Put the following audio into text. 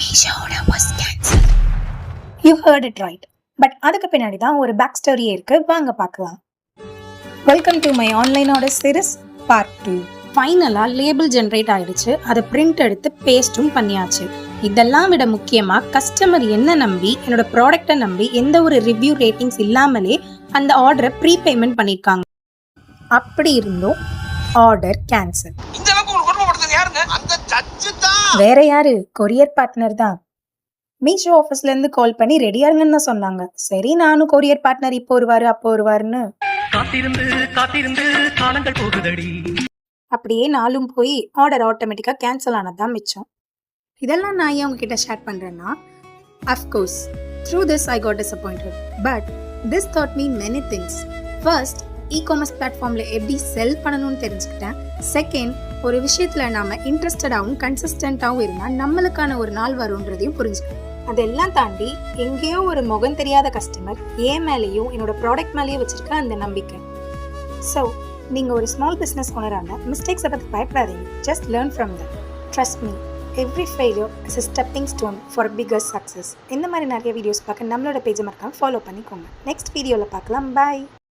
Mishoda was cancelled. You heard it right. But அதுக்கு பின்னாடி தான் ஒரு பேக் ஸ்டோரியே இருக்கு, வாங்க பார்க்கலாம். Welcome to my online order series part 2. ஃபைனலாக லேபிள் ஜென்ரேட் ஆயிடுச்சு, அதை பிரிண்ட் எடுத்து பேஸ்ட்டும் பண்ணியாச்சு. இதெல்லாம் விட முக்கியமாக கஸ்டமர் என்ன நம்பி, என்னோட ப்ராடக்டை நம்பி எந்த ஒரு ரிவ்யூ ரேட்டிங்ஸ் இல்லாமலே அந்த ஆர்டரை ப்ரீ பேமெண்ட் பண்ணியிருக்காங்க. அப்படி இருந்தும் ஆர்டர் கேன்சல். வேற யாரு, கொரியர் பார்ட்னர் தான். மீஷோ ஆஃபீஸ்ல இருந்து கால் பண்ணி ரெடியா இருங்கன்னு தான் சொன்னாங்க. சரி, நானும் கொரியர் பார்ட்னர் இப்போ வருவாரு அப்போ வருவாருன்னு அப்படியே நாளும் போய் ஆர்டர் ஆட்டோமேட்டிக்கா கேன்சல் ஆனதுதான் மிச்சம். இதெல்லாம் நான் ஏன் உங்ககிட்ட ஷேர் பண்றேன்னா, of course through this I got disappointed, but this taught me many things. First, e-commerce பிளாட்ஃபார்மில் எப்படி செல் பண்ணணும்னு தெரிஞ்சுக்கிட்டேன். செகண்ட், ஒரு விஷயத்தில் நாம் இன்ட்ரெஸ்டடாகவும் கன்சிஸ்டண்ட்டாகவும் இருந்தால் நம்மளுக்கான ஒரு நாள் வரும்ன்றதையும் புரிஞ்சுக்கணும். அதெல்லாம் தாண்டி எங்கேயோ ஒரு முகம் தெரியாத கஸ்டமர் ஏன் மேலேயும் என்னோட ப்ராடக்ட் மேலேயும் வச்சுருக்க அந்த நம்பிக்கை. ஸோ நீங்கள் ஒரு ஸ்மால் பிஸ்னஸ் ஓனராக மிஸ்டேக்ஸை பற்றி பயப்படாதீங்க. Just learn from that. Trust me, every failure is a stepping stone for bigger success. இந்த மாதிரி நிறைய வீடியோஸ் பார்க்க நம்மளோட பேஜை மறக்காம ஃபாலோ பண்ணிக்கோங்க. நெக்ஸ்ட் வீடியோவில் பார்க்கலாம். பாய்.